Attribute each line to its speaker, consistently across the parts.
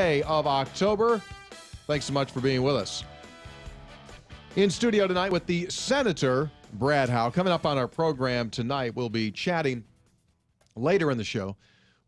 Speaker 1: Day of October. Thanks so much for being with us. In studio tonight with the Senator, Brad Howe. Coming up on our program tonight, we'll be chatting later in the show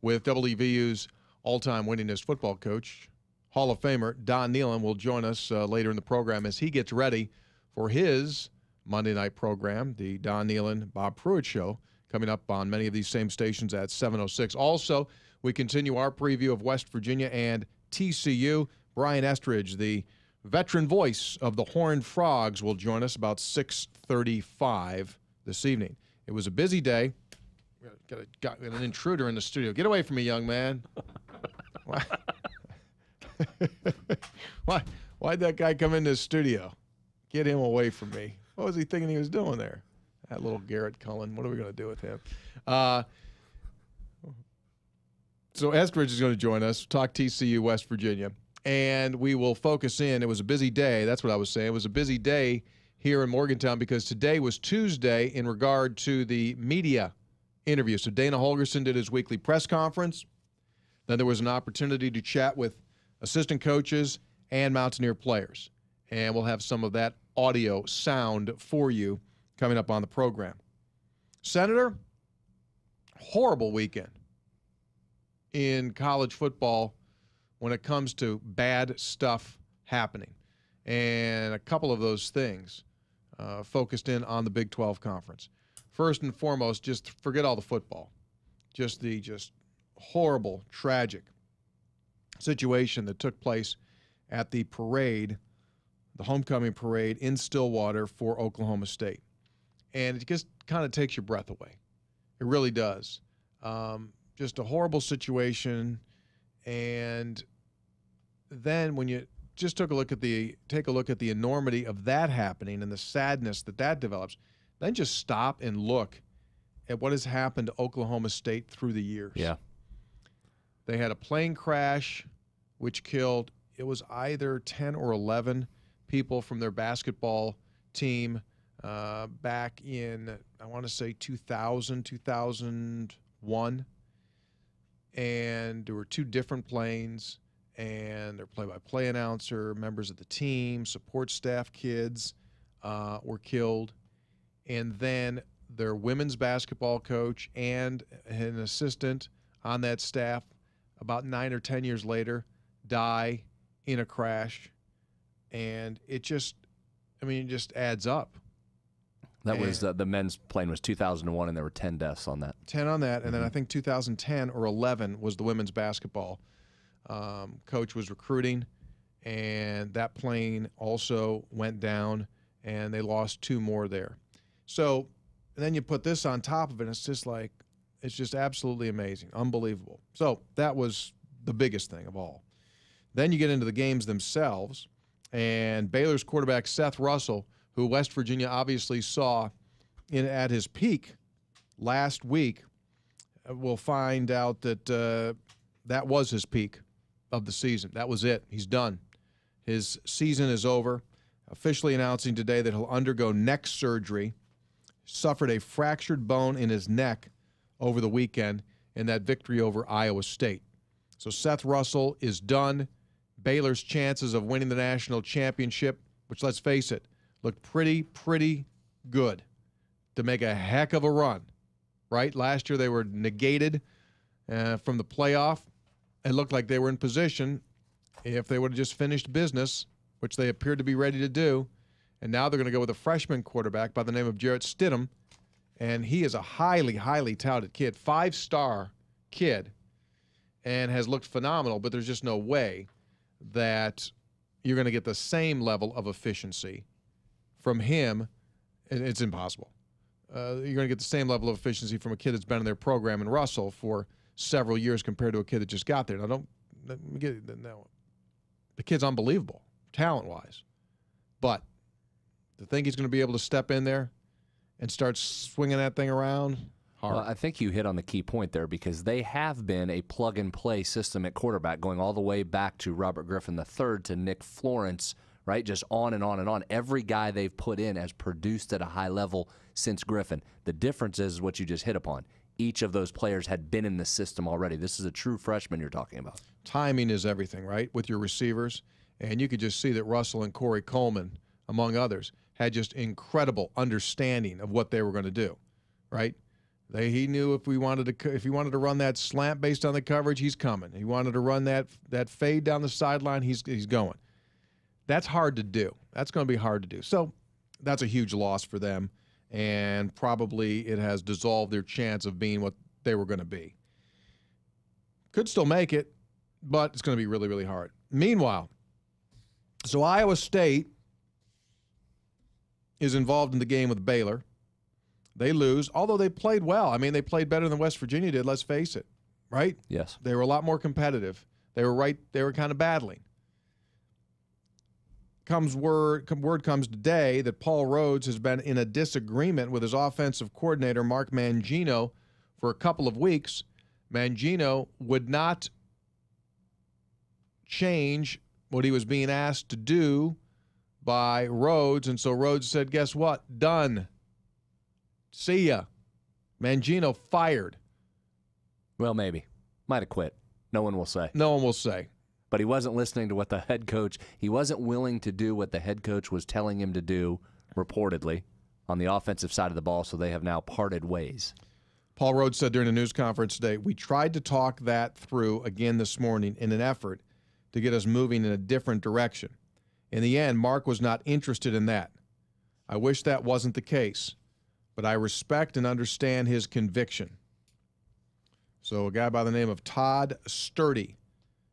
Speaker 1: with WVU's all-time winningest football coach, Hall of Famer Don Nehlen will join us later in the program as he gets ready for his Monday night program, the Don Nehlen Bob Pruitt Show, coming up on many of these same stations at 7:06. Also, we continue our preview of West Virginia and TCU. Brian Estridge, the veteran voice of the Horned Frogs, will join us about 6:35 this evening. It was a busy day. Got an intruder in the studio. Get away from me, young man. Why'd that guy come in the studio? Get him away from me. What was he thinking he was doing there? That little Garrett Cullen. What are we going to do with him? So Estridge is going to join us, talk TCU, West Virginia, and we will focus in. It was a busy day. That's what I was saying. It was a busy day here in Morgantown because today was Tuesday in regard to the media interview. So Dana Holgerson did his weekly press conference. Then there was an opportunity to chat with assistant coaches and Mountaineer players. And we'll have some of that audio sound for you coming up on the program. Senator, horrible weekend in college football when it comes to bad stuff happening. And a couple of those things focused in on the Big 12 Conference. First and foremost, just forget all the football. Just the horrible, tragic situation that took place at the parade, the homecoming parade in Stillwater for Oklahoma State. And it just kind of takes your breath away. It really does. Just a horrible situation. And then when you just take a look at the enormity of that happening and the sadness that develops, then just stop and look at what has happened to Oklahoma State through the years.
Speaker 2: Yeah.
Speaker 1: They had a plane crash which killed, it was either 10 or 11 people from their basketball team back in, I want to say 2000, 2001. And there were two different planes, and their play-by-play announcer, members of the team, support staff kids were killed. And then their women's basketball coach and an assistant on that staff, about 9 or 10 years later, die in a crash. And it just adds up.
Speaker 2: That was the men's plane was 2001, and there were 10 deaths on that.
Speaker 1: 10 on that, and then I think 2010 or 11 was the women's basketball coach was recruiting, and that plane also went down, and they lost 2 more there. So and then you put this on top of it, and it's just absolutely amazing, unbelievable. So that was the biggest thing of all. Then you get into the games themselves, and Baylor's quarterback Seth Russell, who West Virginia obviously saw at his peak last week, we'll find out that that was his peak of the season. That was it. He's done. His season is over, officially announcing today that he'll undergo neck surgery. Suffered a fractured bone in his neck over the weekend in that victory over Iowa State. So Seth Russell is done. Baylor's chances of winning the national championship, which, let's face it, looked pretty good to make a heck of a run, right? Last year they were negated from the playoff. It looked like they were in position if they would have just finished business, which they appeared to be ready to do. And now they're going to go with a freshman quarterback by the name of Jarrett Stidham, and he is a highly, highly touted kid, 5-star kid, and has looked phenomenal, but there's just no way that you're going to get the same level of efficiency from him. It's impossible. You're going to get the same level of efficiency from a kid that's been in their program in Russell for several years compared to a kid that just got there. Now, the kid's unbelievable, talent-wise. But to think he's going to be able to step in there and start swinging that thing around, hard.
Speaker 2: Well, I think you hit on the key point there because they have been a plug-and-play system at quarterback going all the way back to Robert Griffin III to Nick Florence, right? Just on and on and on. Every guy they've put in has produced at a high level since Griffin. The difference is what you just hit upon. each of those players had been in the system already. This is a true freshman you're talking about.
Speaker 1: Timing is everything, right, with your receivers. And you could just see that Russell and Corey Coleman, among others, had just incredible understanding of what they were going to do, right? He knew if he wanted to run that slant based on the coverage, he's coming. He wanted to run that fade down the sideline, he's going. That's hard to do. That's going to be hard to do. So that's a huge loss for them, and probably it has dissolved their chance of being what they were going to be. Could still make it, but it's going to be really, really hard. Meanwhile, so Iowa State is involved in the game with Baylor. They lose, although they played well. I mean, they played better than West Virginia did, let's face it, right?
Speaker 2: Yes.
Speaker 1: They were a lot more competitive. They were kind of battling. Word comes today that Paul Rhodes has been in a disagreement with his offensive coordinator, Mark Mangino, for a couple of weeks. Mangino would not change what he was being asked to do by Rhodes, and so Rhodes said, guess what? Done. See ya. Mangino fired.
Speaker 2: Well, maybe. Might have quit. No one will say.
Speaker 1: No one will say.
Speaker 2: But he wasn't listening to what the head coach, he wasn't willing to do what the head coach was telling him to do, reportedly, on the offensive side of the ball, so they have now parted ways.
Speaker 1: Paul Rhodes said during a news conference today, we tried to talk that through again this morning in an effort to get us moving in a different direction. In the end, Mark was not interested in that. I wish that wasn't the case, but I respect and understand his conviction. So a guy by the name of Todd Sturdy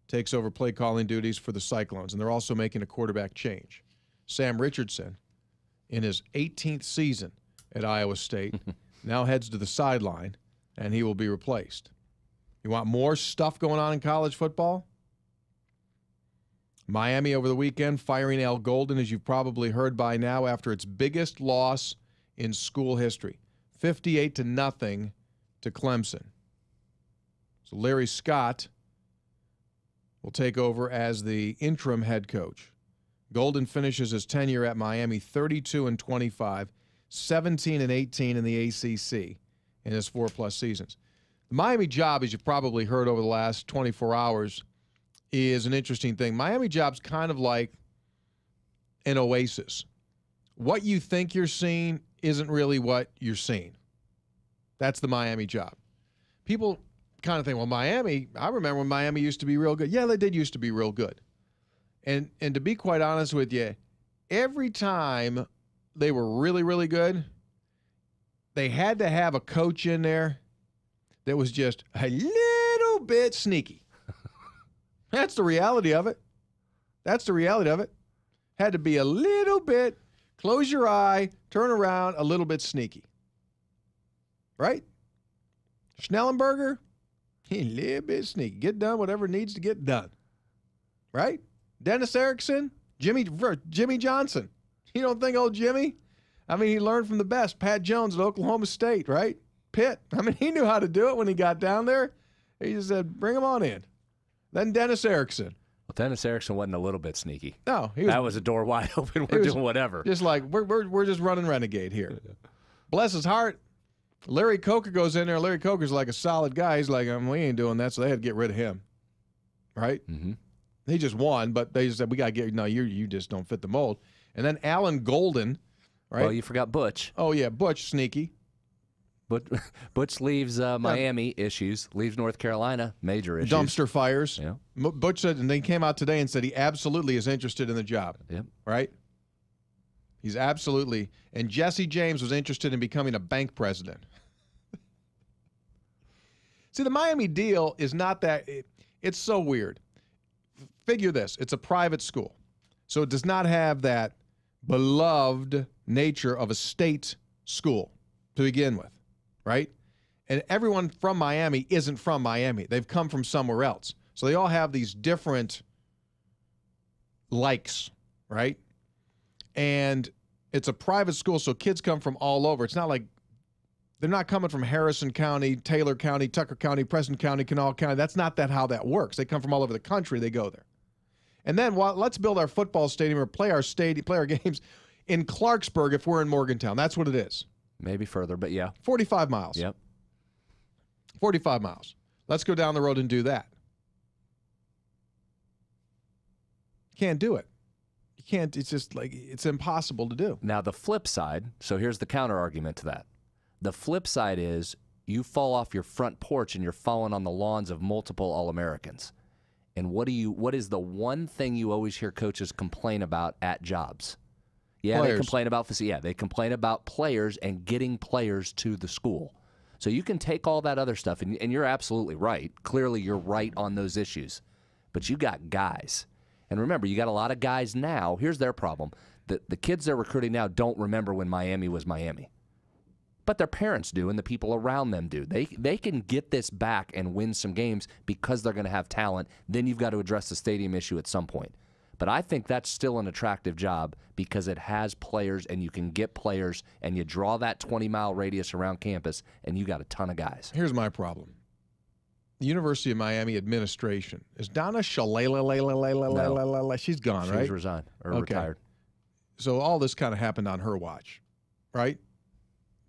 Speaker 1: takes over play calling duties for the Cyclones, and they're also making a quarterback change. Sam Richardson, in his 18th season at Iowa State, now heads to the sideline, and he will be replaced. You want more stuff going on in college football? Miami over the weekend firing Al Golden, as you've probably heard by now, after its biggest loss in school history, 58-0 to Clemson. So Larry Scott will take over as the interim head coach. Golden finishes his tenure at Miami 32-25, 17-18 in the ACC in his 4+ seasons. The Miami job, as you've probably heard over the last 24 hours, is an interesting thing. Miami job's kind of like an oasis. What you think you're seeing isn't really what you're seeing. That's the Miami job. People kind of think, well, Miami, I remember when Miami used to be real good. Yeah, they did used to be real good. And to be quite honest with you, every time they were really, really good, they had to have a coach in there that was just a little bit sneaky. That's the reality of it. That's the reality of it. Had to be a little bit, close your eye, turn around, a little bit sneaky. Right? Schnellenberger, he a little bit sneaky. Get done whatever needs to get done. Right? Dennis Erickson, Jimmy Johnson. You don't think old Jimmy? I mean, he learned from the best. Pat Jones at Oklahoma State, right? Pitt. I mean, he knew how to do it when he got down there. He just said, bring him on in. Then Dennis Erickson.
Speaker 2: Well, Dennis Erickson wasn't a little bit sneaky.
Speaker 1: No.
Speaker 2: That was a door wide open. We're doing whatever.
Speaker 1: Just like, we're just running Renegade here. Bless his heart. Larry Coker goes in there. Larry Coker's like a solid guy. He's like, we ain't doing that, so they had to get rid of him. Right?
Speaker 2: Mm-hmm.
Speaker 1: He just won, but they just said, we got to get, no, you just don't fit the mold. And then Alan Golden, right?
Speaker 2: Well, you forgot Butch.
Speaker 1: Oh, yeah, Butch, sneaky.
Speaker 2: But Butch leaves Miami, issues. Leaves North Carolina, major issues.
Speaker 1: Dumpster fires.
Speaker 2: Yeah.
Speaker 1: Butch said, and they came out today and said he absolutely is interested in the job.
Speaker 2: Yep.
Speaker 1: Right? He's absolutely. And Jesse James was interested in becoming a bank president. See, the Miami deal is not that. It's so weird. Figure this. It's a private school. So it does not have that beloved nature of a state school to begin with. Right? And everyone from Miami isn't from Miami. They've come from somewhere else. So they all have these different likes, right? And it's a private school, so kids come from all over. It's not like they're not coming from Harrison County, Taylor County, Tucker County, Preston County, Kanawha County. That's not how that works. They come from all over the country. They go there. And then let's build our football stadium or play our games in Clarksburg if we're in Morgantown. That's what it is.
Speaker 2: Maybe further, but yeah.
Speaker 1: 45 miles.
Speaker 2: Yep.
Speaker 1: 45 miles. Let's go down the road and do that. Can't do it. You can't. It's just like, it's impossible to do.
Speaker 2: Now, the flip side, so here's the counter argument to that. The flip side is you fall off your front porch and you're falling on the lawns of multiple All-Americans. And what is the one thing you always hear coaches complain about at jobs? Yeah,
Speaker 1: Players.
Speaker 2: they complain about they complain about players and getting players to the school. So you can take all that other stuff, and you're absolutely right. Clearly, you're right on those issues. But you got guys. And remember, you got a lot of guys now. Here's their problem. The kids they're recruiting now don't remember when Miami was Miami. But their parents do, and the people around them do. They can get this back and win some games because they're going to have talent. Then you've got to address the stadium issue at some point. But I think that's still an attractive job because it has players, and you can get players, and you draw that 20-mile radius around campus, and you got a ton of guys.
Speaker 1: Here's my problem. The University of Miami administration. Is Donna Shalala? She's gone, right?
Speaker 2: She's resigned or retired.
Speaker 1: So all this kind of happened on her watch, right?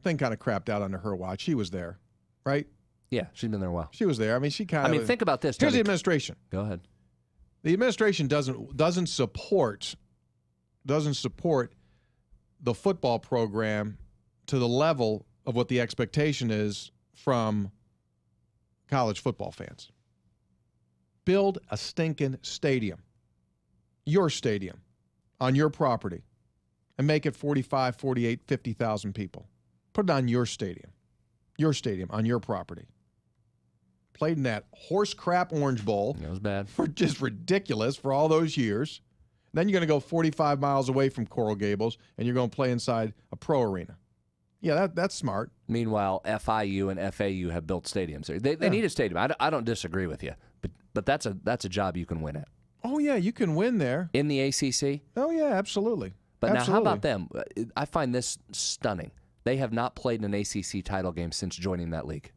Speaker 1: Thing kind of crapped out under her watch. She was there, right?
Speaker 2: Yeah, she's been there a while.
Speaker 1: She was there. I mean, she kind of.
Speaker 2: I mean, think about this.
Speaker 1: Here's
Speaker 2: Tony.
Speaker 1: the administration.
Speaker 2: Go ahead.
Speaker 1: The administration doesn't support the football program to the level of what the expectation is from college football fans. Build a stinking stadium, your stadium, on your property, and make it 45, 48, 50,000 people. Put it on your stadium on your property. Played in that horse crap Orange Bowl.
Speaker 2: That was bad.
Speaker 1: For just ridiculous for all those years. Then you're going to go 45 miles away from Coral Gables, and you're going to play inside a pro arena. Yeah, that's smart.
Speaker 2: Meanwhile, FIU and FAU have built stadiums. They need a stadium. I don't disagree with you, but that's a job you can win at.
Speaker 1: Oh, yeah, you can win there.
Speaker 2: In the ACC?
Speaker 1: Oh, yeah, absolutely.
Speaker 2: But
Speaker 1: absolutely.
Speaker 2: Now, how about them? I find this stunning. They have not played in an ACC title game since joining that league.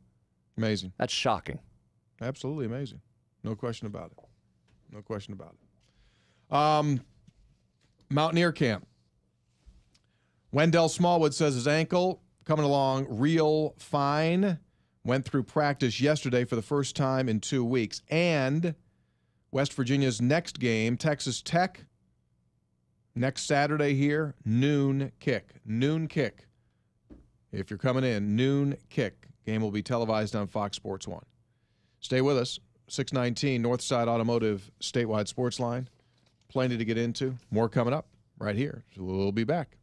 Speaker 1: Amazing.
Speaker 2: That's shocking.
Speaker 1: Absolutely amazing. No question about it. No question about it. Mountaineer camp. Wendell Smallwood says his ankle coming along real fine. Went through practice yesterday for the first time in 2 weeks. And West Virginia's next game, Texas Tech, next Saturday here, noon kick. Noon kick. If you're coming in, noon kick. Game will be televised on Fox Sports 1. Stay with us. 619 Northside Automotive Statewide Sportsline. Plenty to get into. More coming up right here. So we'll be back.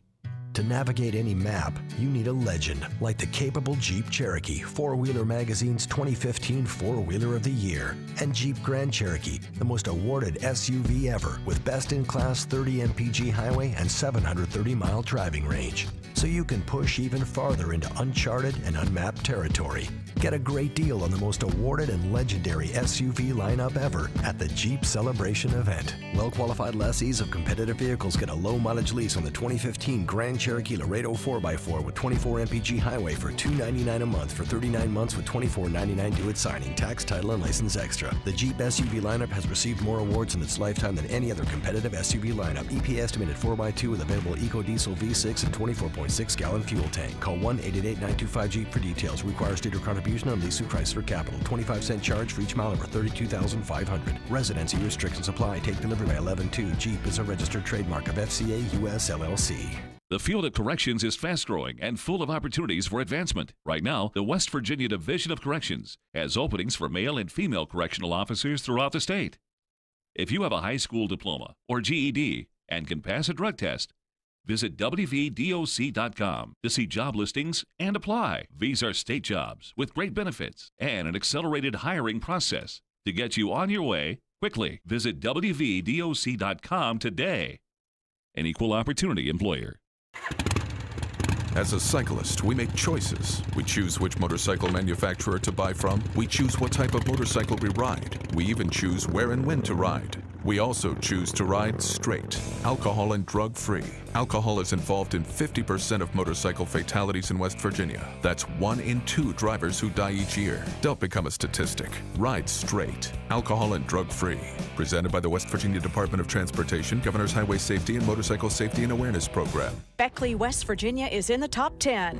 Speaker 3: To navigate any map, you need a legend like the capable Jeep Cherokee, 4-Wheeler Magazine's 2015 4-Wheeler of the Year, and Jeep Grand Cherokee, the most awarded SUV ever, with best-in-class 30 mpg highway and 730-mile driving range. So you can push even farther into uncharted and unmapped territory. Get a great deal on the most awarded and legendary SUV lineup ever at the Jeep Celebration event. Well-qualified lessees of competitive vehicles get a low-mileage lease on the 2015 Grand Cherokee Laredo 4x4 with 24 mpg highway for $299 a month for 39 months with $24.99 due at signing, tax, title, and license extra. The Jeep SUV lineup has received more awards in its lifetime than any other competitive SUV lineup. EP estimated 4x2 with available EcoDiesel V6 and 24.6-gallon fuel tank. Call 1-888-925-JEEP for details. Requires dealer contribution on lease through Chrysler Capital. 25-cent charge for each mile over 32,500. Residency restrictions apply. Take delivery by 11/2. Jeep is a registered trademark of FCA US LLC.
Speaker 4: The field of corrections is fast-growing and full of opportunities for advancement. Right now, the West Virginia Division of Corrections has openings for male and female correctional officers throughout the state. If you have a high school diploma or GED and can pass a drug test, visit wvdoc.com to see job listings and apply. These are state jobs with great benefits and an accelerated hiring process to get you on your way quickly. Visit wvdoc.com today. An equal opportunity employer.
Speaker 5: As a cyclist, we make choices. We choose which motorcycle manufacturer to buy from. We choose what type of motorcycle we ride. We even choose where and when to ride. We also choose to ride straight, alcohol and drug-free. Alcohol is involved in 50% of motorcycle fatalities in West Virginia. That's 1 in 2 drivers who die each year. Don't become a statistic. Ride straight, alcohol and drug-free. Presented by the West Virginia Department of Transportation, Governor's Highway Safety and Motorcycle Safety and Awareness Program.
Speaker 6: Beckley, West Virginia is in the top 10.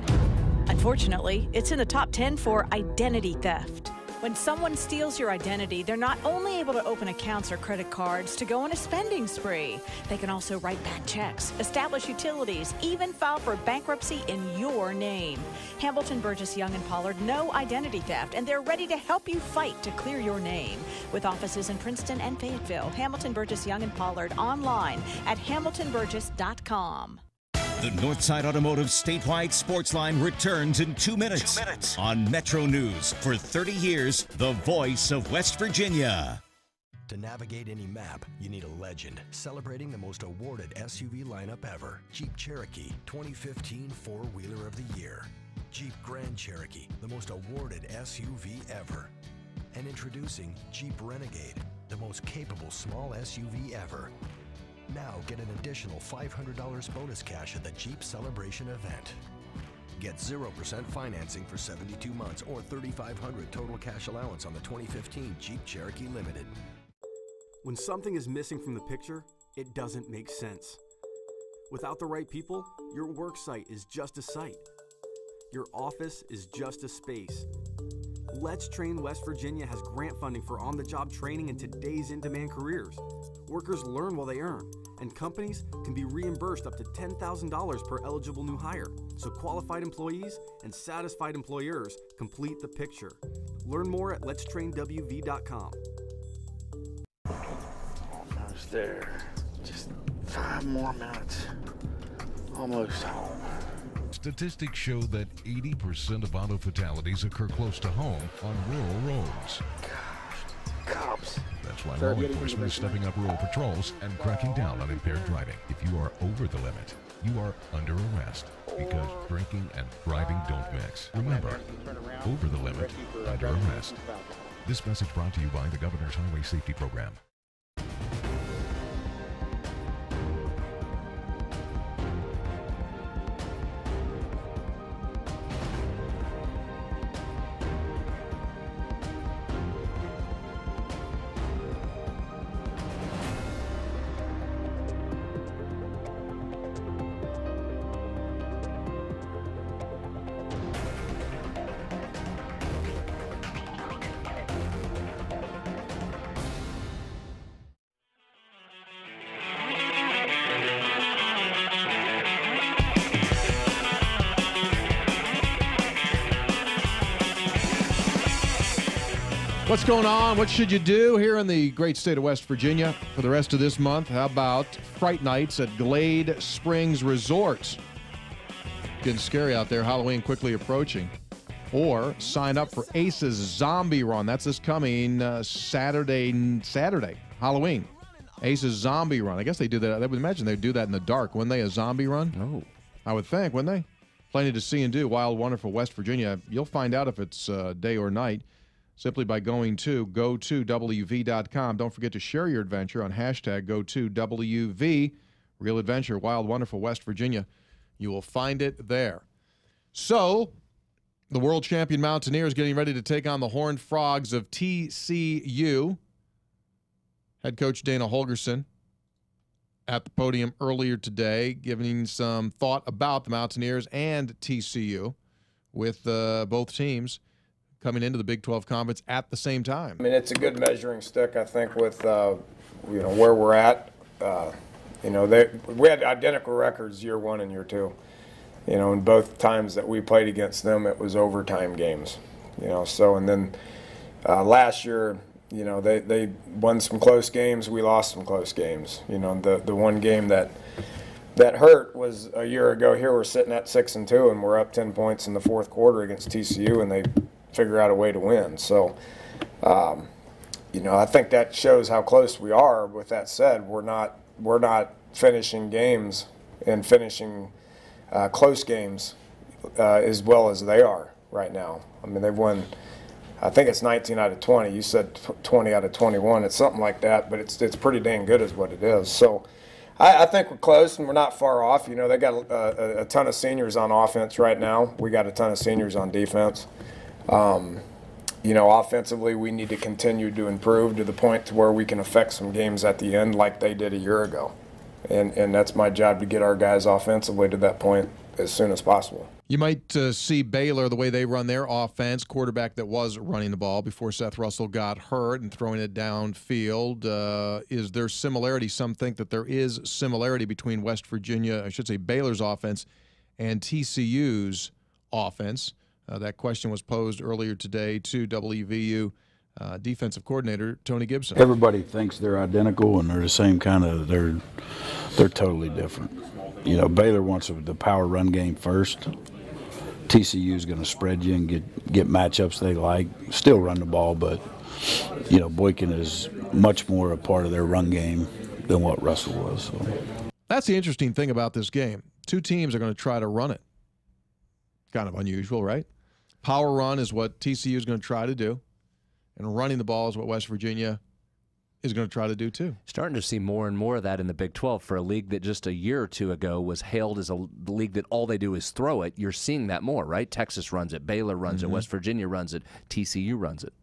Speaker 6: Unfortunately, it's in the top 10 for identity theft. When someone steals your identity, they're not only able to open accounts or credit cards to go on a spending spree, they can also write bad checks, establish utilities, even file for bankruptcy in your name. Hamilton, Burgess, Young & Pollard know identity theft, and they're ready to help you fight to clear your name. With offices in Princeton and Fayetteville, Hamilton, Burgess, Young & Pollard online at hamiltonburgess.com.
Speaker 7: The Northside Automotive statewide Sportsline returns in 2 minutes. On MetroNews. For 30 years, the voice of West Virginia.
Speaker 3: To navigate any map, you need a legend. Celebrating the most awarded SUV lineup ever. Jeep Cherokee, 2015 Four-Wheeler of the Year. Jeep Grand Cherokee, the most awarded SUV ever. And introducing Jeep Renegade, the most capable small SUV ever. Now get an additional $500 bonus cash at the Jeep Celebration event. Get 0% financing for 72 months or $3,500 total cash allowance on the 2015 Jeep Cherokee Limited.
Speaker 8: When something is missing from the picture, it doesn't make sense. Without the right people, your work site is just a site. Your office is just a space. Let's Train West Virginia has grant funding for on-the-job training in today's in-demand careers. Workers learn while they earn, and companies can be reimbursed up to $10,000 per eligible new hire. So qualified employees and satisfied employers complete the picture. Learn more at letstrainwv.com.
Speaker 9: Almost there. Just 5 more minutes. Almost home.
Speaker 10: Statistics show that 80% of auto fatalities occur close to home on rural roads.
Speaker 9: Gosh, cops.
Speaker 10: That's why law enforcement is stepping up rural patrols and cracking down on impaired driving. If you are over the limit, you are under arrest because drinking and driving don't mix. Remember, over the limit, under arrest. This message brought to you by the Governor's Highway Safety Program.
Speaker 1: What's going on? What should you do here in the great state of West Virginia for the rest of this month? How about Fright Nights at Glade Springs Resort? Getting scary out there. Halloween quickly approaching. Or sign up for Ace's Zombie Run. That's this coming Saturday, Halloween. Ace's Zombie Run. I guess they do that. I would imagine they'd do that in the dark, wouldn't they? A zombie run?
Speaker 2: Oh.
Speaker 1: I would think, wouldn't they? Plenty to see and do. Wild, wonderful West Virginia. You'll find out if it's day or night simply by going to go2wv.com. Don't forget to share your adventure on hashtag go2wv. Real adventure, wild, wonderful West Virginia. You will find it there. So, the world champion Mountaineers getting ready to take on the Horned Frogs of TCU. Head coach Dana Holgerson at the podium earlier today, giving some thought about the Mountaineers and TCU with both teams coming into the Big 12 Conference at the same time.
Speaker 11: I mean, it's a good measuring stick, I think, with where we're at. We had identical records year 1 and year 2. And both times that we played against them, it was overtime games. And then last year, they won some close games. We lost some close games. The one game that hurt was a year ago. Here we're sitting at 6-2, and we're up 10 points in the fourth quarter against TCU, and they figure out a way to win. So, I think that shows how close we are. With that said, we're not finishing games and finishing close games as well as they are right now. I mean, they've won, I think it's 19 out of 20. You said 20 out of 21. It's something like that, but it's pretty dang good is what it is. So I think we're close and we're not far off. They got a ton of seniors on offense right now. We got a ton of seniors on defense. Offensively, we need to continue to improve to the point to where we can affect some games at the end like they did a year ago. And that's my job, to get our guys offensively to that point as soon as possible.
Speaker 1: You might see Baylor, the way they run their offense, quarterback that was running the ball before Seth Russell got hurt and throwing it downfield. Is there similarity? Some think that there is similarity between West Virginia, I should say Baylor's offense, and TCU's offense. That question was posed earlier today to WVU defensive coordinator Tony Gibson.
Speaker 12: Everybody thinks they're identical and they're the same kind of, they're totally different. You know, Baylor wants the power run game first. TCU is going to spread you and get matchups they like. Still run the ball, but, you know, Boykin is much more a part of their run game than what Russell was. So.
Speaker 1: That's the interesting thing about this game. Two teams are going to try to run it. Kind of unusual, right? Power run is what TCU is going to try to do, and running the ball is what West Virginia is going to try to do too. Starting to see more and more of that in the Big 12 for a league that just a year or two ago was hailed as a league that all they do is throw it. You're seeing that more, right? Texas runs it, Baylor runs it, West Virginia runs it, TCU runs it.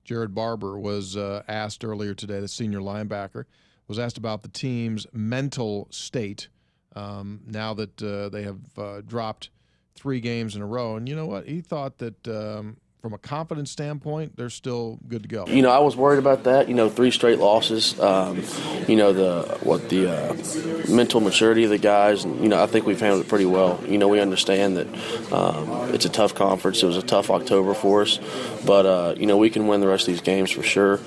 Speaker 1: Jared Barber was asked earlier today, the senior linebacker, was asked about the team's mental state now that they have dropped 3 games in a row. And you know what? He thought that from a confidence standpoint, they're still good to go.
Speaker 13: You know, I was worried about that. You know, 3 straight losses. You know, the mental maturity of the guys. And, you know, I think we've handled it pretty well. You know, we understand that it's a tough conference. It was a tough October for us, but you know, we can win the rest of these games for sure.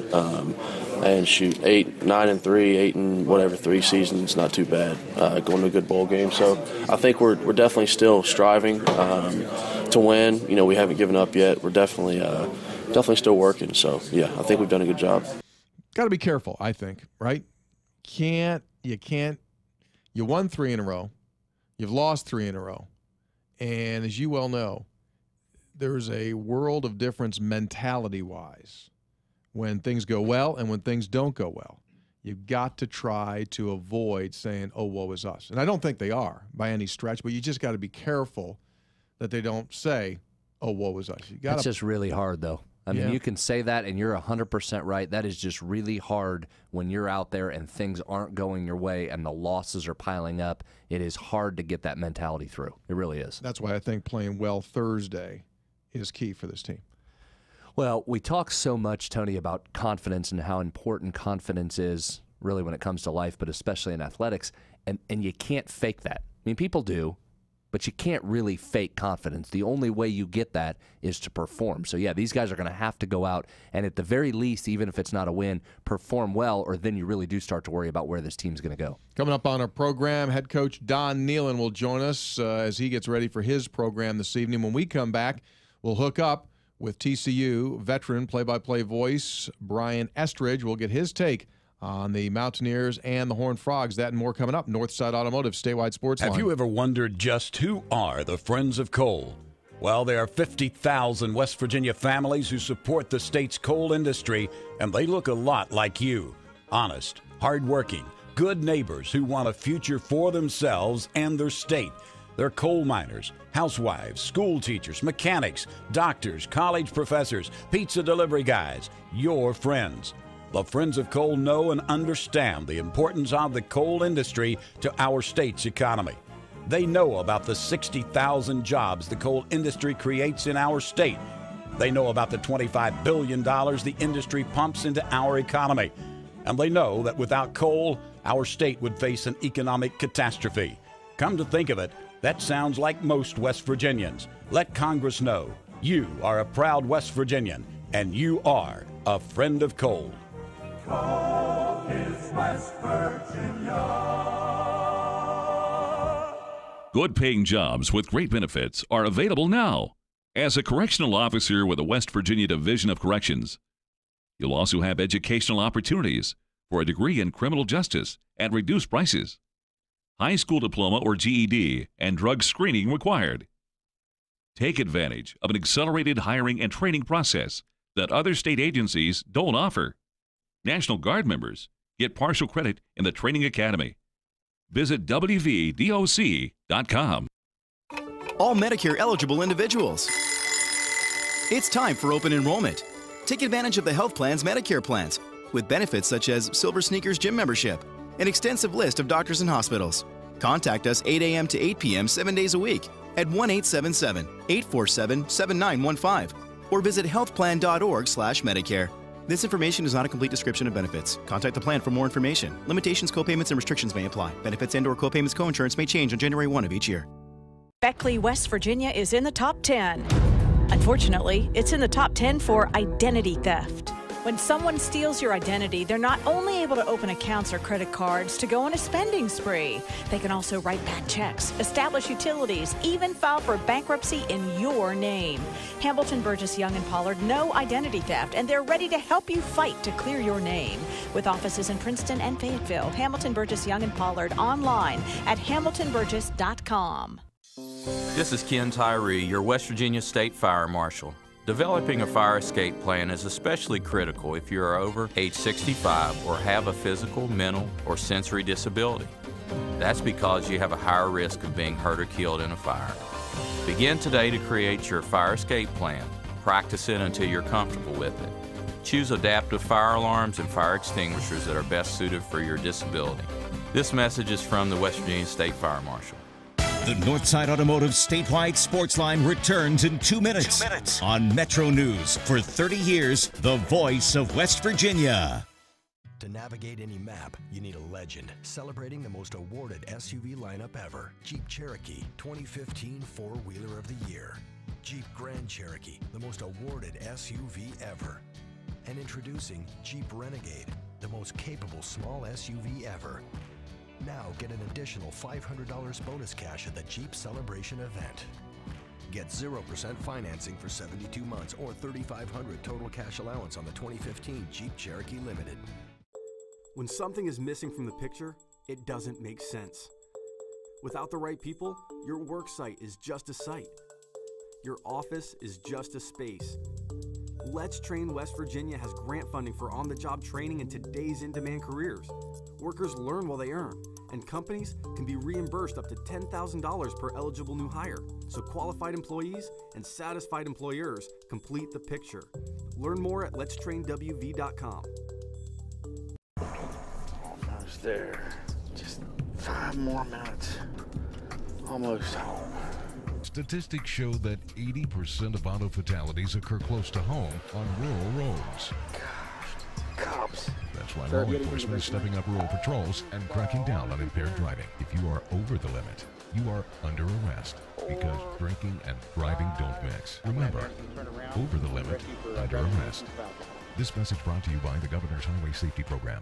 Speaker 13: And shoot, 9-3, 8 and whatever 3 seasons, not too bad. Going to a good bowl game. So I think we're definitely still striving to win. You know, we haven't given up yet. We're definitely still working. So yeah, I think we've done a good job.
Speaker 1: Got to be careful, I think, right? You won 3 in a row. You've lost 3 in a row. And as you well know, there's a world of difference mentality-wise when things go well and when things don't go well. You've got to try to avoid saying, oh, woe is us. And I don't think they are by any stretch, but you just got to be careful that they don't say, oh, woe is us.
Speaker 2: That's just really hard, though. I mean, you can say that, and you're 100% right. That is just really hard when you're out there and things aren't going your way and the losses are piling up. It is hard to get that mentality through. It really is.
Speaker 1: That's why I think playing well Thursday is key for this team.
Speaker 2: Well, we talk so much, Tony, about confidence and how important confidence is really when it comes to life, but especially in athletics, and you can't fake that. I mean, people do, but you can't really fake confidence. The only way you get that is to perform. So, yeah, these guys are going to have to go out and at the very least, even if it's not a win, perform well, or then you really do start to worry about where this team's going to go.
Speaker 1: Coming up on our program, head coach Don Nealon will join us as he gets ready for his program this evening. When we come back, we'll hook up with TCU veteran play-by-play voice Brian Estridge. We'll get his take on the Mountaineers and the Horned Frogs. That and more coming up. Northside Automotive, statewide Sportsline.
Speaker 14: Have you ever wondered just who are the Friends of Coal? Well, there are 50,000 West Virginia families who support the state's coal industry, and they look a lot like you. Honest, hardworking, good neighbors who want a future for themselves and their state. They're coal miners, housewives, school teachers, mechanics, doctors, college professors, pizza delivery guys, your friends. The Friends of Coal know and understand the importance of the coal industry to our state's economy. They know about the 60,000 jobs the coal industry creates in our state. They know about the $25 billion the industry pumps into our economy. And they know that without coal, our state would face an economic catastrophe. Come to think of it, that sounds like most West Virginians. Let Congress know you are a proud West Virginian and you are a friend of coal.
Speaker 15: Coal is West Virginia.
Speaker 4: Good paying jobs with great benefits are available now. As a correctional officer with the West Virginia Division of Corrections, you'll also have educational opportunities for a degree in criminal justice at reduced prices. High school diploma or GED and drug screening required. Take advantage of an accelerated hiring and training process that other state agencies don't offer. National Guard members get partial credit in the Training Academy. Visit WVDOC.com.
Speaker 16: All Medicare eligible individuals. It's time for open enrollment. Take advantage of the health plan's Medicare plans with benefits such as Silver Sneakers gym membership, an extensive list of doctors and hospitals, Contact us 8 a.m. to 8 p.m. 7 days a week at 1-877-847-7915 or visit healthplan.org/Medicare. This information is not a complete description of benefits. Contact the plan for more information. Limitations, copayments, and restrictions may apply. Benefits and/or copayments, coinsurance may change on January 1 of each year.
Speaker 6: Beckley, West Virginia is in the top 10. Unfortunately, it's in the top 10 for identity theft. When someone steals your identity, they're not only able to open accounts or credit cards to go on a spending spree, they can also write bad checks, establish utilities, even file for bankruptcy in your name. Hamilton, Burgess, Young & Pollard know identity theft, and they're ready to help you fight to clear your name. With offices in Princeton and Fayetteville, Hamilton, Burgess, Young & Pollard online at hamiltonburgess.com.
Speaker 17: This is Ken Tyree, your West Virginia State Fire Marshal. Developing a fire escape plan is especially critical if you are over age 65 or have a physical, mental, or sensory disability. That's because you have a higher risk of being hurt or killed in a fire. Begin today to create your fire escape plan. Practice it until you're comfortable with it. Choose adaptive fire alarms and fire extinguishers that are best suited for your disability. This message is from the West Virginia State Fire Marshal.
Speaker 7: The Northside Automotive statewide Sportsline returns in 2 minutes, on Metro News. For 30 years, the voice of West Virginia.
Speaker 3: To navigate any map, you need a legend celebrating the most awarded SUV lineup ever. Jeep Cherokee 2015 Four-Wheeler of the Year. Jeep Grand Cherokee, the most awarded SUV ever. And introducing Jeep Renegade, the most capable small SUV ever. Now get an additional $500 bonus cash at the Jeep Celebration event. Get 0% financing for 72 months or $3,500 total cash allowance on the 2015 Jeep Cherokee Limited.
Speaker 8: When something is missing from the picture, it doesn't make sense. Without the right people, your work site is just a site. Your office is just a space. Let's Train West Virginia has grant funding for on-the-job training in today's in-demand careers. Workers learn while they earn, and companies can be reimbursed up to $10,000 per eligible new hire. So qualified employees and satisfied employers complete the picture. Learn more at letstrainwv.com.
Speaker 9: Almost there. Just 5 more minutes. Almost home.
Speaker 10: Statistics show that 80% of auto fatalities occur close to home on rural roads.
Speaker 9: Cops.
Speaker 10: That's why law enforcement is stepping up rural patrols and cracking down on impaired driving. If you are over the limit, you are under arrest because drinking and driving don't mix. Remember, over the limit, under arrest. This message brought to you by the Governor's Highway Safety Program.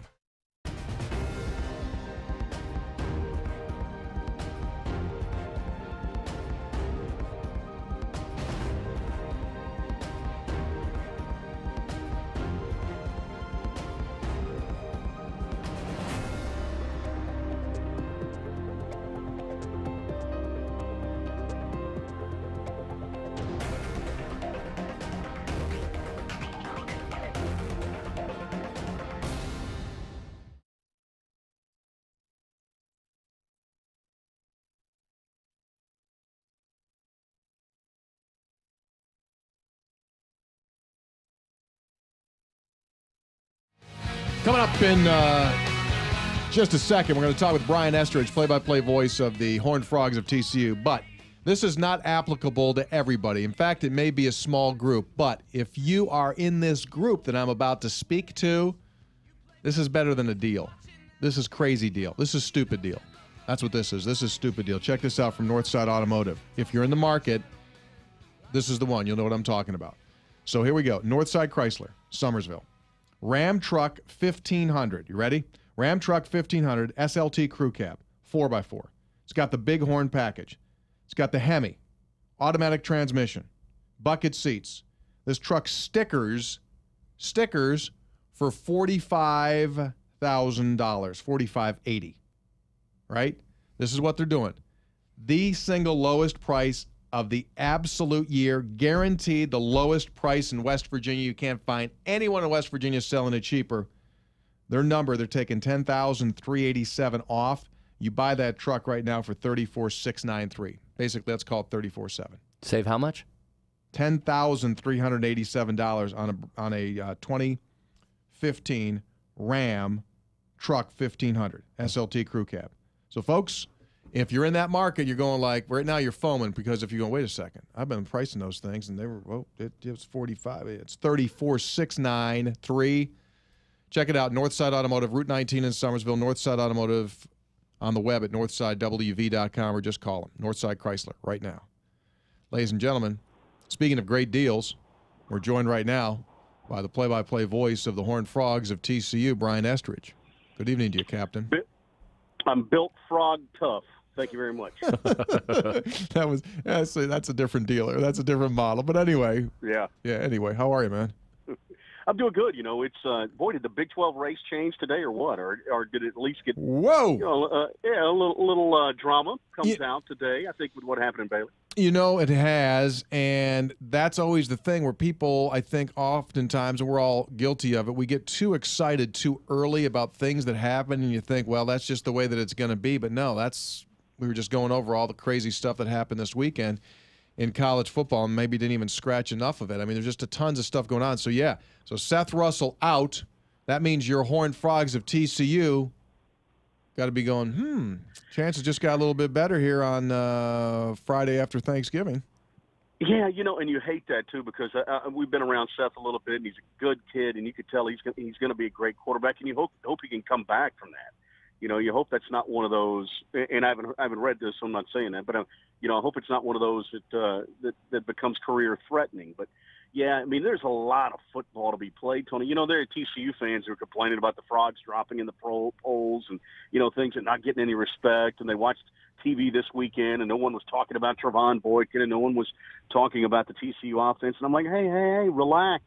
Speaker 1: Coming up in just a second, we're going to talk with Brian Estridge, play-by-play voice of the Horned Frogs of TCU. But this is not applicable to everybody. In fact, it may be a small group. But if you are in this group that I'm about to speak to, this is better than a deal. This is crazy deal. This is stupid deal. That's what this is. This is stupid deal. Check this out from Northside Automotive. If you're in the market, this is the one. You'll know what I'm talking about. So here we go. Northside Chrysler, Summersville. Ram Truck 1500. You ready? Ram Truck 1500 SLT Crew Cab, 4x4. It's got the big horn package. It's got the Hemi, automatic transmission, bucket seats. This truck stickers for $45,000, $45,880. Right? This is what they're doing. The single lowest price of the absolute year, guaranteed the lowest price in West Virginia. You can't find anyone in West Virginia selling it cheaper. Their number, they're taking $10,387 off. You buy that truck right now for $34,693. Basically, let's call it $34,700.
Speaker 2: Save how much?
Speaker 1: $10,387 on a 2015 Ram Truck 1500 SLT Crew Cab. So, folks, if you're in that market, you're going like right now you're foaming because if you're going, wait a second, I've been pricing those things and they were it was 45. It's 34,693. Check it out, Northside Automotive, Route 19 in Somersville, Northside Automotive on the web at northsidewv.com or just call them, Northside Chrysler, right now. Ladies and gentlemen, speaking of great deals, we're joined right now by the play-by-play voice of the Horned Frogs of TCU, Brian Estridge. Good evening to you, Captain.
Speaker 18: I'm built frog tough. Thank you very much.
Speaker 1: That's a different dealer. That's a different model. But anyway.
Speaker 18: Yeah.
Speaker 1: Yeah, anyway, how are you, man?
Speaker 18: I'm doing good. You know, it's boy, did the Big 12 race change today or what? Or did it at least get
Speaker 1: whoa?
Speaker 18: You know, a little drama comes out today, I think, with what happened in Baylor.
Speaker 1: You know, it has, and that's always the thing where people, I think, oftentimes, and we're all guilty of it, we get too excited too early about things that happen, and you think, well, that's just the way that it's going to be. But no, we were just going over all the crazy stuff that happened this weekend in college football and maybe didn't even scratch enough of it. I mean, there's just tons of stuff going on. So, yeah, so Seth Russell out. That means your Horned Frogs of TCU got to be going, chances just got a little bit better here on Friday after Thanksgiving.
Speaker 18: Yeah, you know, and you hate that, too, because we've been around Seth a little bit, and he's a good kid, and you could tell he's going to be a great quarterback, and you hope he can come back from that. You know, you hope that's not one of those, and I haven't read this, so I'm not saying that, but you know, I hope it's not one of those that becomes career threatening. But yeah, I mean, there's a lot of football to be played, Tony. You know, there are TCU fans who are complaining about the Frogs dropping in the polls and you know things and not getting any respect. And they watched TV this weekend, and no one was talking about Trevon Boykin, and no one was talking about the TCU offense. And I'm like, hey, relax.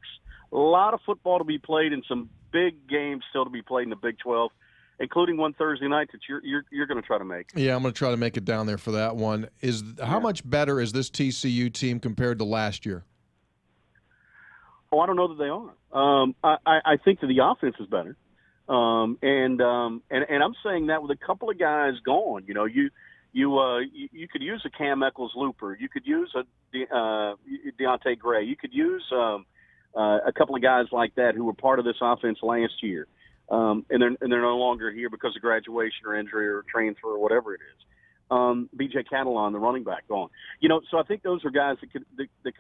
Speaker 18: A lot of football to be played and some big games still to be played in the Big 12. Including one Thursday night that you're going to try to make.
Speaker 1: Yeah, I'm going to try to make it down there for that one. How much better is this TCU team compared to last year?
Speaker 18: Oh, I don't know that they are. I think that the offense is better, and I'm saying that with a couple of guys gone. You know, you could use a Cam Eccles-Looper. You could use a Deontay Gray. You could use a couple of guys like that who were part of this offense last year. And they're no longer here because of graduation or injury or transfer or whatever it is. B.J. Catalon, the running back, gone. You know, so I think those are guys that could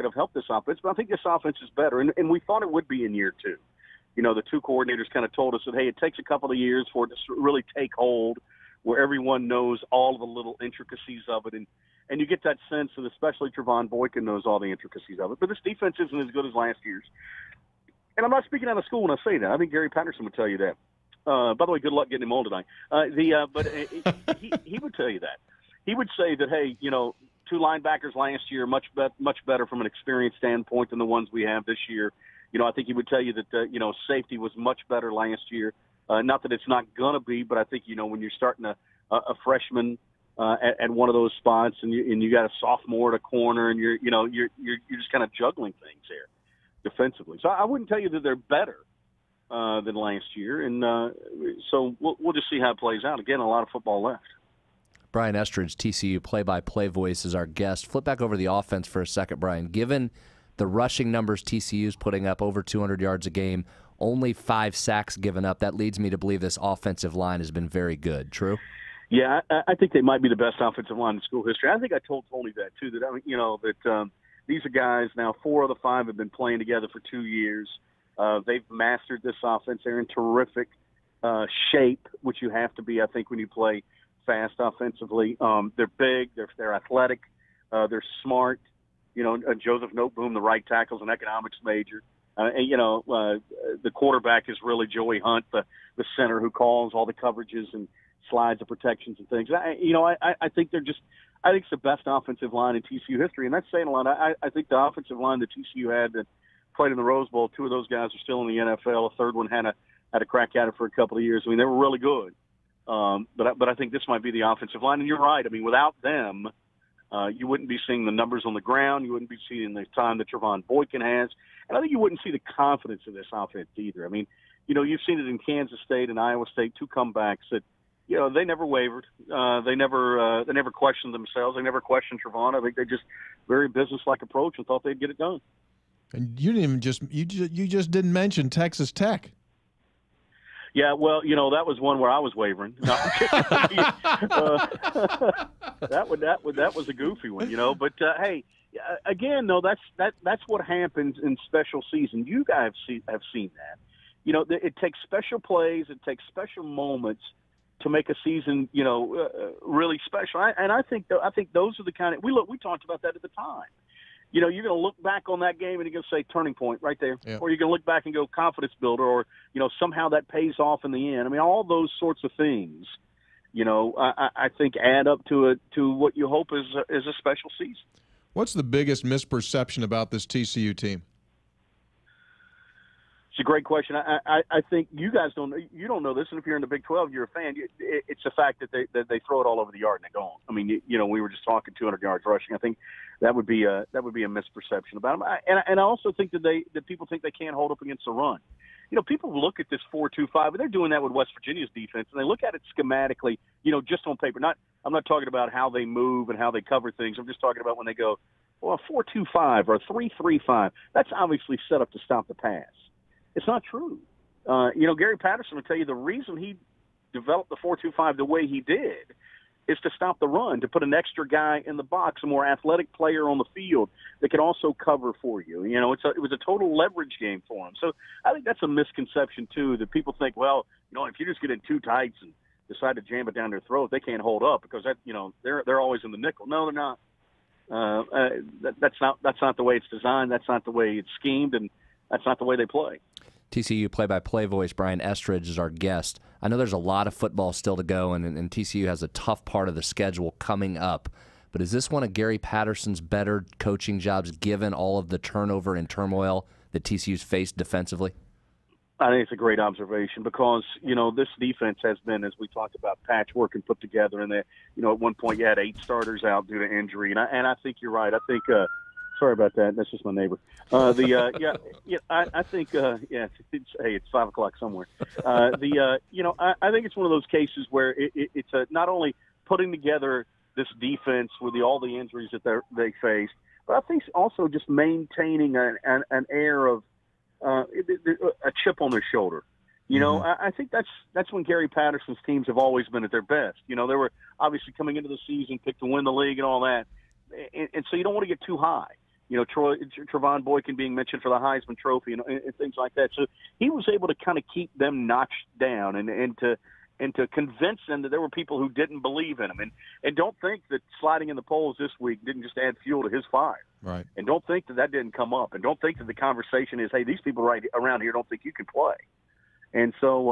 Speaker 18: have helped this offense. But I think this offense is better, and we thought it would be in year two. You know, the two coordinators kind of told us that, hey, it takes a couple of years for it to really take hold, where everyone knows all the little intricacies of it, and you get that sense that especially Trevon Boykin knows all the intricacies of it. But this defense isn't as good as last year's. And I'm not speaking out of school when I say that. I think Gary Patterson would tell you that. By the way, good luck getting him on tonight. But he would tell you that. He would say that, hey, you know, two linebackers last year much better from an experience standpoint than the ones we have this year. You know, I think he would tell you that you know, safety was much better last year. Not that it's not gonna be, but I think, you know, when you're starting a freshman at one of those spots and you got a sophomore at a corner and you're just kind of juggling things there defensively. So I wouldn't tell you that they're better than last year, and so we'll just see how it plays out. Again, a lot of football left.
Speaker 2: Brian Estridge, TCU play-by-play voice, is our guest. Flip back over the offense for a second, Brian. Given the rushing numbers TCU's putting up, over 200 yards a game, only 5 sacks given up, that leads me to believe this offensive line has been very good. True?
Speaker 18: Yeah, I think they might be the best offensive line in school history. I think I told Tony that too. That these are guys now. 4 of the 5 have been playing together for 2 years. They've mastered this offense. They're in terrific shape, which you have to be, I think, when you play fast offensively. They're big. They're athletic. They're smart. You know, Joseph Noteboom, the right tackle, is an economics major. The quarterback is really Joey Hunt, the center who calls all the coverages and slides of protections and things. I think I think it's the best offensive line in TCU history, and that's saying a lot. I think the offensive line that TCU had that played in the Rose Bowl, 2 of those guys are still in the NFL. A third one had a crack at it for a couple of years. I mean, they were really good. But I think this might be the offensive line, and you're right. I mean, without them, you wouldn't be seeing the numbers on the ground. You wouldn't be seeing the time that Trevon Boykin has, and I think you wouldn't see the confidence of this offense either. I mean, you know, you've seen it in Kansas State and Iowa State, 2 comebacks that, you know, they never wavered. They never questioned themselves. They never questioned Trevon. I think they just very businesslike approach and thought they'd get it done.
Speaker 1: And you didn't even you just didn't mention Texas Tech.
Speaker 18: Yeah, well, that was one where I was wavering. No, that was a goofy one, But hey, again, though, that's what happens in special season. You guys have seen that. It takes special plays, it takes special moments to make a season, really special. I think those are the kind of we talked about that at the time. You're going to look back on that game and you're going to say turning point right there.
Speaker 1: Yeah.
Speaker 18: Or you're going to look back and go confidence builder, or, somehow that pays off in the end. I mean, all those sorts of things, I think add up to what you hope is a special season.
Speaker 1: What's the biggest misperception about this TCU team?
Speaker 18: It's a great question. I think you guys don't know this, and if you're in the Big 12, you're a fan. It's the fact that they throw it all over the yard and they're gone. I mean, we were just talking 200 yards rushing. I think that would be a misperception about them. And I also think that people think they can't hold up against the run. People look at this 4-2-5, and they're doing that with West Virginia's defense, and they look at it schematically, just on paper. I'm not talking about how they move and how they cover things. I'm just talking about when they go, well, a 4-2-5 or a 3-3-5. That's obviously set up to stop the pass. It's not true. Gary Patterson will tell you the reason he developed the 4-2-5 the way he did is to stop the run, to put an extra guy in the box, a more athletic player on the field that can also cover for you. It was a total leverage game for him. So I think that's a misconception, too, that people think, well, if you just get in too tight and decide to jam it down their throat, they can't hold up because they're always in the nickel. No, they're not. That's not the way it's designed. That's not the way it's schemed, and that's not the way they play.
Speaker 2: TCU play-by-play voice Brian Estridge is our guest. I know there's a lot of football still to go, and TCU has a tough part of the schedule coming up. But is this one of Gary Patterson's better coaching jobs given all of the turnover and turmoil that TCU's faced defensively?
Speaker 18: I think it's a great observation because, this defense has been, as we talked about, patchwork and put together. And, at one point you had 8 starters out due to injury. And I think you're right. I think sorry about that. That's just my neighbor. I think it's 5 o'clock somewhere. I think it's one of those cases where it's not only putting together this defense with all the injuries that they faced, but I think also just maintaining an air of a chip on their shoulder. I think that's when Gary Patterson's teams have always been at their best. They were obviously coming into the season, picked to win the league and all that, and so you don't want to get too high. Trevon Boykin being mentioned for the Heisman Trophy and things like that. So he was able to kind of keep them notched down and to convince them that there were people who didn't believe in him. And don't think that sliding in the polls this week didn't just add fuel to his fire.
Speaker 1: Right.
Speaker 18: And don't think that didn't come up. And don't think that the conversation is, hey, these people right around here don't think you can play. And so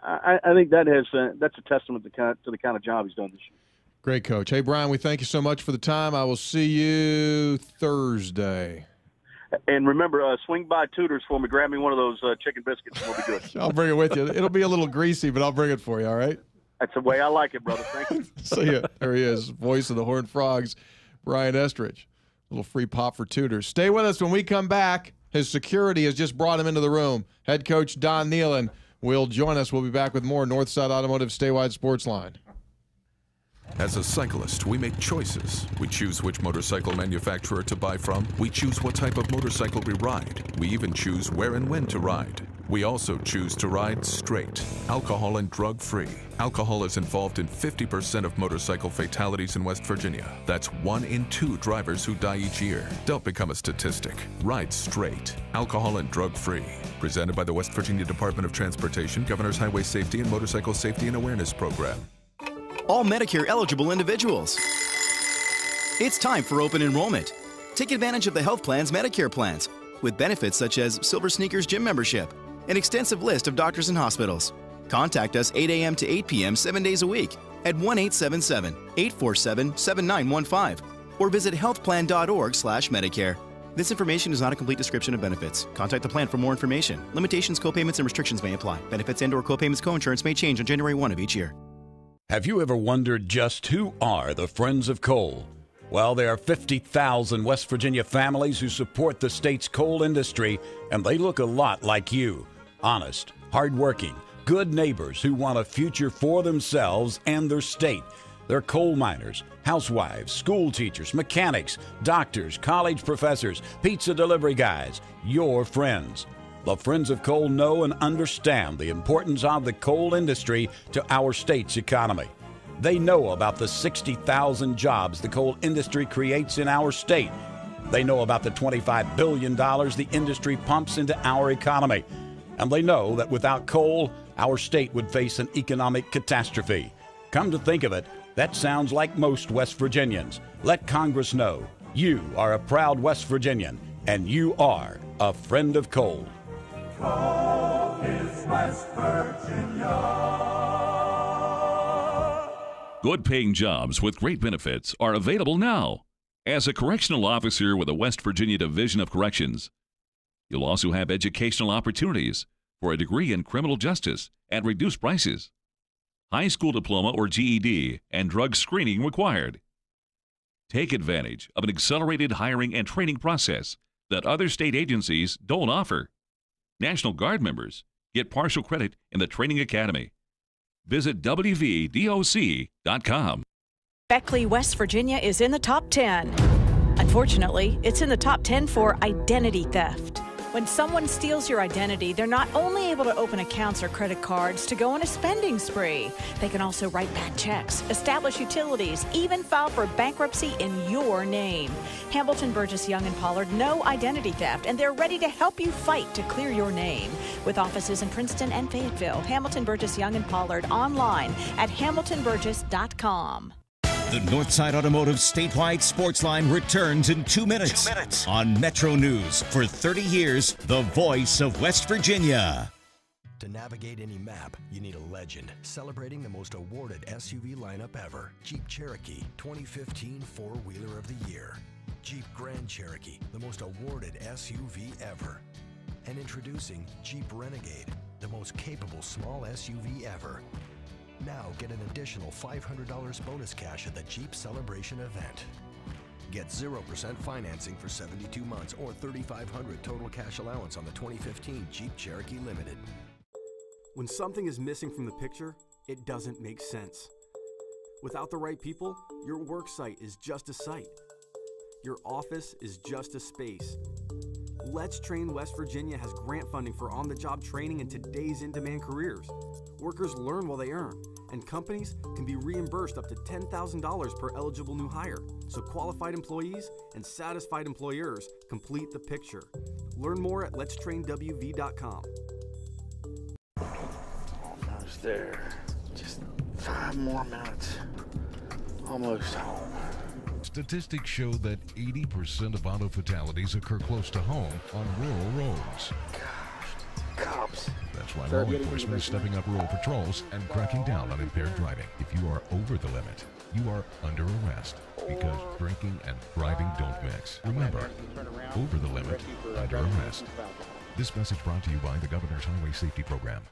Speaker 18: I think that's a testament to the kind of job he's done this year.
Speaker 1: Great, Coach. Hey, Brian, we thank you so much for the time. I will see you Thursday.
Speaker 18: And remember, swing by Tudor's for me. Grab me one of those chicken biscuits, and we'll be good.
Speaker 1: I'll bring it with you. It'll be a little greasy, but I'll bring it for you, all right?
Speaker 18: That's the way I like it, brother. Thank you.
Speaker 1: See ya. There he is, voice of the Horned Frogs, Brian Estridge. A little free pop for Tudor's. Stay with us when we come back. His security has just brought him into the room. Head coach Don Nealon will join us. We'll be back with more Northside Automotive Statewide Sportsline.
Speaker 5: As a cyclist, we make choices. We choose which motorcycle manufacturer to buy from. We choose what type of motorcycle we ride. We even choose where and when to ride. We also choose to ride straight, alcohol and drug-free. Alcohol is involved in 50% of motorcycle fatalities in West Virginia. That's 1 in 2 drivers who die each year. Don't become a statistic. Ride straight, alcohol and drug-free. Presented by the West Virginia Department of Transportation, Governor's Highway Safety and Motorcycle Safety and Awareness Program.
Speaker 16: All Medicare-eligible individuals. It's time for open enrollment. Take advantage of the health plan's Medicare plans with benefits such as Silver Sneakers gym membership, an extensive list of doctors and hospitals. Contact us 8 a.m. to 8 p.m. 7 days a week at 1-877-847-7915 or visit healthplan.org/Medicare. This information is not a complete description of benefits. Contact the plan for more information. Limitations, copayments, and restrictions may apply. Benefits and/or copayments, coinsurance may change on January 1 of each year.
Speaker 14: Have you ever wondered just who are the Friends of Coal? Well, there are 50,000 West Virginia families who support the state's coal industry, and they look a lot like you. Honest, hardworking, good neighbors who want a future for themselves and their state. They're coal miners, housewives, school teachers, mechanics, doctors, college professors, pizza delivery guys, your friends. The Friends of Coal know and understand the importance of the coal industry to our state's economy. They know about the 60,000 jobs the coal industry creates in our state. They know about the $25 billion the industry pumps into our economy. And they know that without coal, our state would face an economic catastrophe. Come to think of it, that sounds like most West Virginians. Let Congress know you are a proud West Virginian and you are a friend of coal.
Speaker 15: Coal is West Virginia.
Speaker 4: Good paying jobs with great benefits are available now. As a correctional officer with the West Virginia Division of Corrections, you'll also have educational opportunities for a degree in criminal justice at reduced prices. High school diploma or GED and drug screening required. Take advantage of an accelerated hiring and training process that other state agencies don't offer. National Guard members get partial credit in the Training Academy. Visit WVDOC.com.
Speaker 6: Beckley, West Virginia is in the top 10. Unfortunately, it's in the top 10 for identity theft. When someone steals your identity, they're not only able to open accounts or credit cards to go on a spending spree, they can also write bad checks, establish utilities, even file for bankruptcy in your name. Hamilton, Burgess, Young & Pollard know identity theft, and they're ready to help you fight to clear your name. With offices in Princeton and Fayetteville, Hamilton, Burgess, Young & Pollard online at hamiltonburgess.com.
Speaker 7: The Northside Automotive statewide Sportsline returns in 2 minutes. On Metro News. For 30 years, the voice of West Virginia.
Speaker 3: To navigate any map, you need a legend. Celebrating the most awarded SUV lineup ever. Jeep Cherokee, 2015 Four-Wheeler of the Year. Jeep Grand Cherokee, the most awarded SUV ever. And introducing Jeep Renegade, the most capable small SUV ever. Now get an additional $500 bonus cash at the Jeep Celebration event. Get 0% financing for 72 months or $3,500 total cash allowance on the 2015 Jeep Cherokee Limited.
Speaker 8: When something is missing from the picture, it doesn't make sense. Without the right people, your work site is just a site. Your office is just a space. Let's Train West Virginia has grant funding for on-the-job training in today's in-demand careers. Workers learn while they earn, and companies can be reimbursed up to $10,000 per eligible new hire. So qualified employees and satisfied employers complete the picture. Learn more at letstrainwv.com.
Speaker 9: Almost there. Just 5 more minutes. Almost home.
Speaker 10: Statistics show that 80% of auto fatalities occur close to home on rural roads.
Speaker 9: Cops.
Speaker 10: That's why law enforcement is stepping up rural patrols and cracking down on impaired driving. If you are over the limit, you are under arrest because drinking and driving don't mix. Remember, over the limit, under arrest. This message brought to you by the Governor's Highway Safety Program.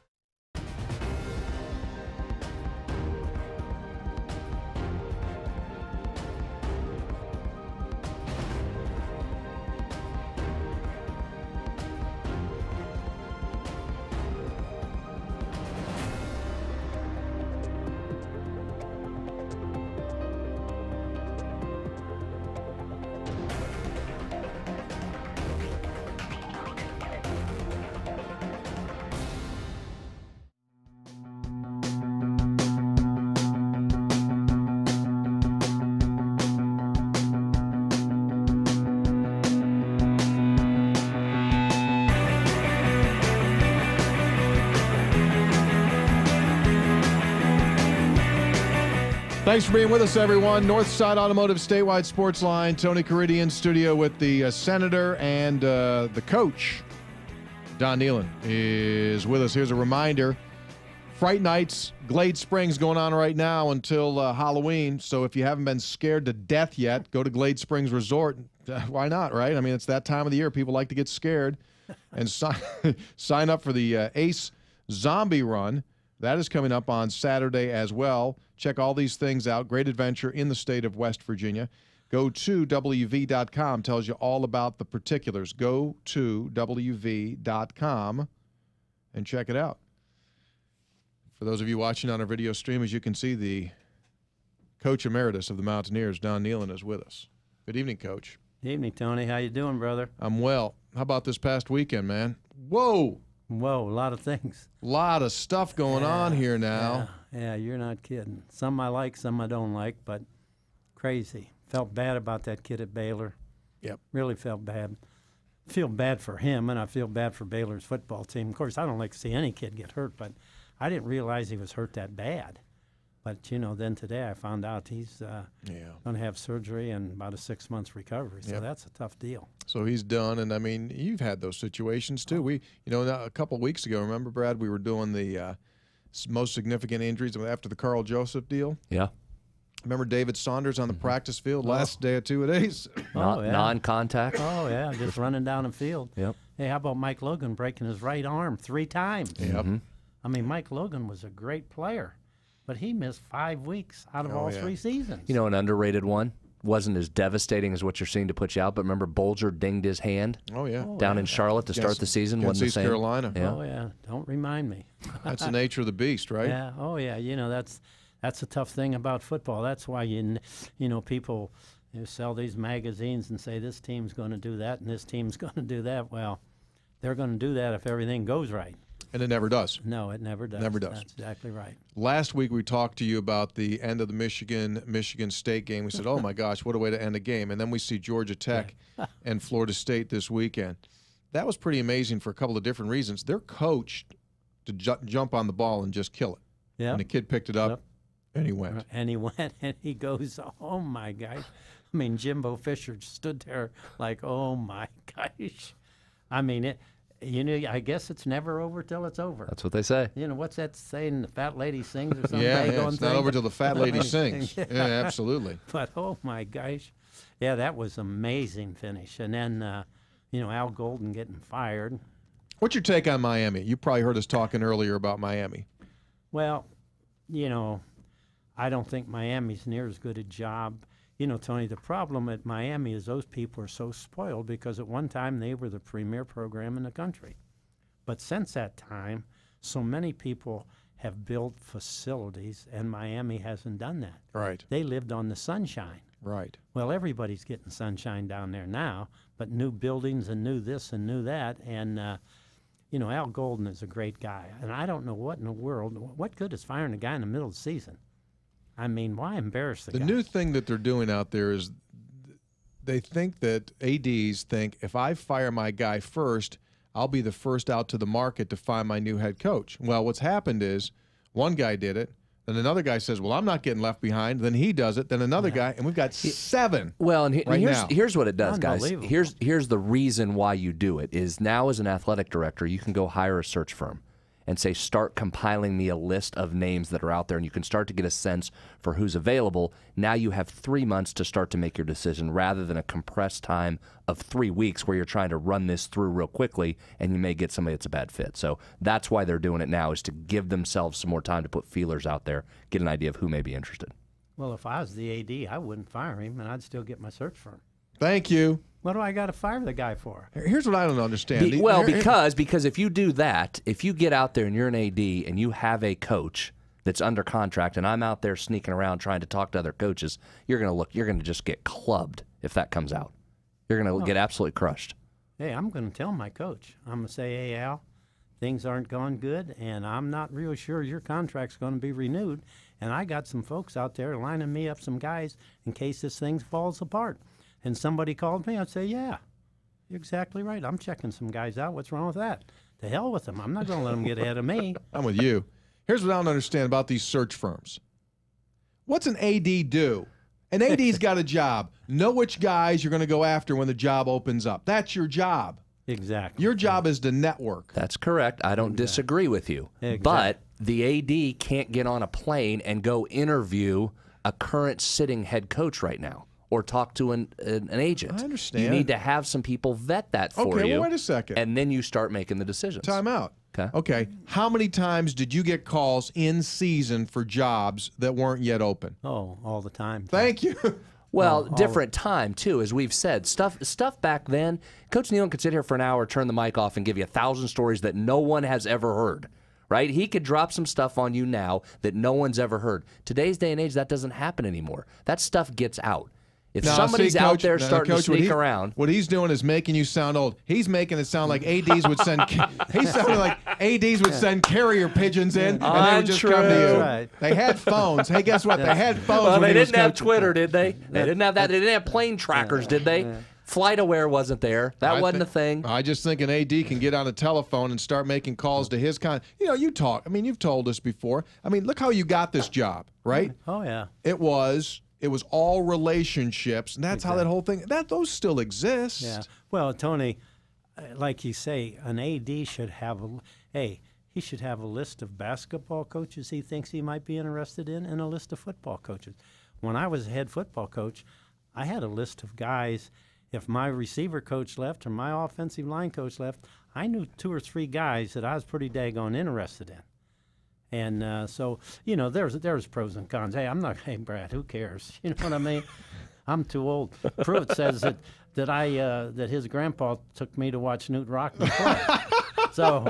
Speaker 1: Thanks for being with us, everyone. Northside Automotive Statewide Sportsline. Tony Caridi in studio with the senator and the coach. Don Nealon is with us. Here's a reminder. Fright Nights, Glade Springs going on right now until Halloween. So if you haven't been scared to death yet, go to Glade Springs Resort. Why not, right? I mean, it's that time of the year. People like to get scared. And sign up for the Ace Zombie Run. That is coming up on Saturday as well. Check all these things out. Great adventure in the state of West Virginia. Go to WV.com. Tells you all about the particulars. Go to WV.com and check it out. For those of you watching on our video stream, as you can see, the Coach Emeritus of the Mountaineers, Don Nealon, is with us. Good evening, Coach.
Speaker 19: Evening, Tony. How you doing, brother?
Speaker 1: I'm well. How about this past weekend, man? Whoa!
Speaker 19: Whoa, a lot of things.
Speaker 1: A lot of stuff going on here now.
Speaker 19: Yeah, you're not kidding. Some I like, some I don't like, but crazy. Felt bad about that kid at Baylor.
Speaker 1: Yep.
Speaker 19: Really felt bad. Feel bad for him, and I feel bad for Baylor's football team. Of course, I don't like to see any kid get hurt, but I didn't realize he was hurt that bad. But, you know, then today I found out he's going to have surgery and about a 6 months recovery. So that's a tough deal.
Speaker 1: So he's done, and I mean, you've had those situations too. We, you know, a couple of weeks ago, remember, Brad, we were doing the most significant injuries after the Carl Joseph deal.
Speaker 2: Yeah.
Speaker 1: Remember David Saunders on the practice field last day of 2-a-days?
Speaker 2: Non-contact.
Speaker 19: Oh, yeah, just running down the field.
Speaker 2: Yep.
Speaker 19: Hey, how about Mike Logan breaking his right arm 3 times?
Speaker 1: Yep.
Speaker 19: I mean, Mike Logan was a great player, but he missed 5 weeks out of all 3 seasons.
Speaker 2: You know, an underrated one wasn't as devastating as what you're seeing to put you out, but remember Bolger dinged his hand down in Charlotte to start the season.
Speaker 1: Against East Carolina.
Speaker 2: Yeah.
Speaker 19: Oh, yeah. Don't remind me.
Speaker 1: That's the nature of the beast, right?
Speaker 19: Yeah. Oh, yeah. You know, that's a tough thing about football. That's why, you know, people sell these magazines and say this team's going to do that and this team's going to do that. Well, they're going to do that if everything goes right.
Speaker 1: And it never does.
Speaker 19: No, it never does.
Speaker 1: Never does.
Speaker 19: That's exactly right.
Speaker 1: Last week we talked to you about the end of the Michigan State game. We said, oh, my gosh, what a way to end a game. And then we see Georgia Tech and Florida State this weekend. That was pretty amazing for a couple of different reasons. They're coached to jump on the ball and just kill it.
Speaker 19: Yeah.
Speaker 1: And the kid picked it up, and he went.
Speaker 19: And he went, and he goes, oh, my gosh. I mean, Jimbo Fisher stood there like, oh, my gosh. I mean, you know, I guess it's never over till it's over.
Speaker 2: That's what they say.
Speaker 19: You know, what's that saying? The fat lady sings or something?
Speaker 1: Yeah, it's not over till the fat lady sings. Yeah, absolutely.
Speaker 19: But, oh, my gosh. Yeah, that was amazing finish. And then, you know, Al Golden getting fired.
Speaker 1: What's your take on Miami? You probably heard us talking earlier about Miami.
Speaker 19: Well, you know, I don't think Miami's near as good a job. You know, Tony, the problem at Miami is those people are so spoiled because at one time they were the premier program in the country. But since that time, so many people have built facilities, and Miami hasn't done that.
Speaker 1: Right.
Speaker 19: They lived on the sunshine.
Speaker 1: Right.
Speaker 19: Well, everybody's getting sunshine down there now, but new buildings and new this and new that. And, you know, Al Golden is a great guy. And I don't know what in the world, what good is firing a guy in the middle of the season? I mean, why embarrass the guy?
Speaker 1: The new thing that they're doing out there is they think that ADs think if I fire my guy first, I'll be the first out to the market to find my new head coach. Well, what's happened is one guy did it, then another guy says, well, I'm not getting left behind. Then he does it, then another guy, and we've got 7
Speaker 2: Well, and here's what it does, guys.
Speaker 19: Unbelievable.
Speaker 2: Here's the reason why you do it is now as an athletic director, you can go hire a search firm and say, start compiling me a list of names that are out there, and you can start to get a sense for who's available. Now you have 3 months to start to make your decision rather than a compressed time of 3 weeks where you're trying to run this through real quickly and you may get somebody that's a bad fit. So that's why they're doing it now, is to give themselves some more time to put feelers out there, get an idea of who may be interested.
Speaker 19: Well, if I was the AD, I wouldn't fire him, and I'd still get my search firm.
Speaker 1: Thank you.
Speaker 19: What do I got to fire the guy for?
Speaker 1: Here's what I don't understand.
Speaker 2: Because if you do that, if you get out there and you're an AD and you have a coach that's under contract, and I'm out there sneaking around trying to talk to other coaches, you're going to just get clubbed if that comes out. You're going to get absolutely crushed.
Speaker 19: Hey, I'm going to tell my coach. I'm going to say, hey, Al, things aren't going good, and I'm not real sure your contract's going to be renewed, and I got some folks out there lining me up some guys in case this thing falls apart. And somebody called me, I'd say, yeah, you're exactly right. I'm checking some guys out. What's wrong with that? To hell with them. I'm not going to let them get ahead of me.
Speaker 1: I'm with you. Here's what I don't understand about these search firms. What's an AD do? An AD's got a job. Know which guys you're going to go after when the job opens up. That's your job.
Speaker 19: Exactly.
Speaker 1: Your job is to network.
Speaker 2: That's correct. I don't disagree with you.
Speaker 19: Exactly.
Speaker 2: But the AD can't get on a plane and go interview a current sitting head coach right now, or talk to an agent.
Speaker 1: I understand.
Speaker 2: You need to have some people vet that for you.
Speaker 1: Okay, well, wait a second.
Speaker 2: And then you start making the decisions.
Speaker 1: Time out.
Speaker 2: Okay.
Speaker 1: Okay. How many times did you get calls in season for jobs that weren't yet open?
Speaker 19: Oh, all the time.
Speaker 1: Thank you.
Speaker 2: Well, different time, too, as we've said. Stuff back then, Coach Nealon could sit here for an hour, turn the mic off, and give you 1,000 stories that no one has ever heard. Right? He could drop some stuff on you now that no one's ever heard. Today's day and age, that doesn't happen anymore. That stuff gets out. If somebody's out there starting to sneak around.
Speaker 1: What he's doing is making you sound old. He's making it sound like ADs would send he's sounding like ADs would send carrier pigeons in and they would just come to you.
Speaker 19: Right.
Speaker 1: They had phones. Hey, guess what? They had phones.
Speaker 2: Well,
Speaker 1: when
Speaker 2: they
Speaker 1: he was
Speaker 2: didn't have
Speaker 1: coaching.
Speaker 2: Twitter, did they? They didn't have that. They didn't have plane trackers, did they? FlightAware wasn't there. That wasn't a thing.
Speaker 1: I just think an AD can get on a telephone and start making calls to his you talk. I mean, you've told us before. I mean, look how you got this job, right?
Speaker 19: Oh, yeah.
Speaker 1: It was all relationships, and that's how that whole thing. Those still exist.
Speaker 19: Yeah. Well, Tony, like you say, an AD should have he should have a list of basketball coaches he thinks he might be interested in, and a list of football coaches. When I was a head football coach, I had a list of guys. If my receiver coach left or my offensive line coach left, I knew 2 or 3 guys that I was pretty daggone interested in. And so, there's pros and cons. Hey, Brad, who cares? You know what I mean? I'm too old. Pruitt says that his grandpa took me to watch Newt Rockman play. So,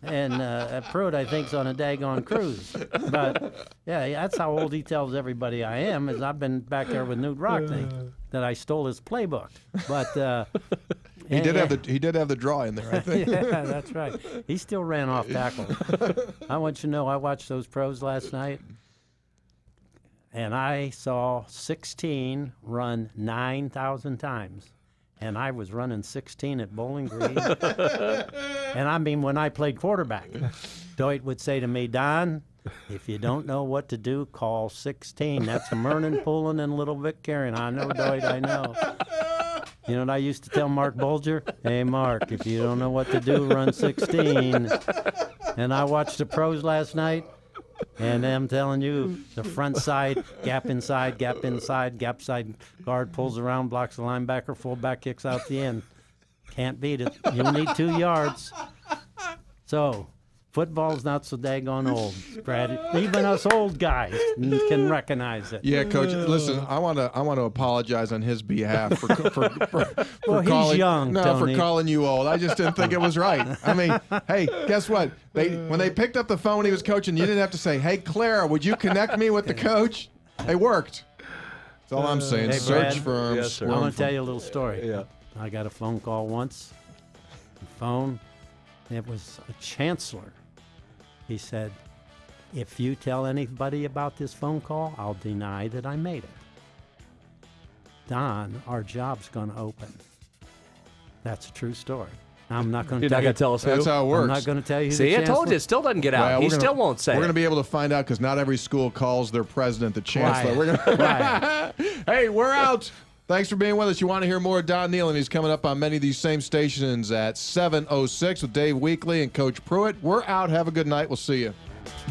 Speaker 19: and Pruitt, I think, is on a daggone cruise. But, yeah, that's how old he tells everybody I am, is I've been back there with Newt Rockman, that I stole his playbook. But...
Speaker 1: He did have the draw in there, I think.
Speaker 19: Yeah, that's right. He still ran off tackle. I want you to know, I watched those pros last night, and I saw 16 run 9,000 times. And I was running 16 at Bowling Green. And I mean, when I played quarterback, Doit would say to me, Don, if you don't know what to do, call 16. That's Mernon, Pullen, and Little Vic Carrion. I know, Doit, I know. You know what I used to tell Mark Bolger? Hey, Mark, if you don't know what to do, run 16. And I watched the pros last night, and I'm telling you, the front side, gap inside, gap side guard pulls around, blocks the linebacker, fullback kicks out the end. Can't beat it. You'll need 2 yards. So, football's not so daggone old, Brad. Even us old guys can recognize it.
Speaker 1: Yeah, Coach. Listen, I want to apologize on his behalf for
Speaker 19: well,
Speaker 1: calling.
Speaker 19: He's young, Tony.
Speaker 1: For calling you old. I just didn't think it was right. I mean, hey, guess what? When they picked up the phone when he was coaching, you didn't have to say, "Hey, Clara, would you connect me with the coach?" They worked. That's all I'm saying.
Speaker 19: Hey,
Speaker 1: Search
Speaker 19: Brad,
Speaker 1: firms.
Speaker 19: Yes, I want to tell you a little story. Yeah. I got a phone call once. It was a chancellor. He said, if you tell anybody about this phone call, I'll deny that I made it. Don, our job's going to open. That's a true story. I'm not going to tell you.
Speaker 2: You're not going to tell us who?
Speaker 1: That's how it works.
Speaker 19: I'm not going to tell you who
Speaker 2: See,
Speaker 19: the
Speaker 2: I told you, it still doesn't get out.
Speaker 1: Well,
Speaker 2: He still won't say
Speaker 1: We're going to
Speaker 2: it.
Speaker 1: be able to find out because not every school calls their president the chancellor.
Speaker 19: Right.
Speaker 1: Hey, we're out. Thanks for being with us. You want to hear more of Don Nealon? He's coming up on many of these same stations at 7:06 with Dave Weekley and Coach Pruitt. We're out. Have a good night. We'll see you.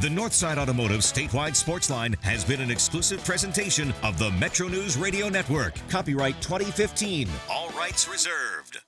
Speaker 7: The Northside Automotive Statewide Sportsline has been an exclusive presentation of the Metro News Radio Network. Copyright 2015. All rights reserved.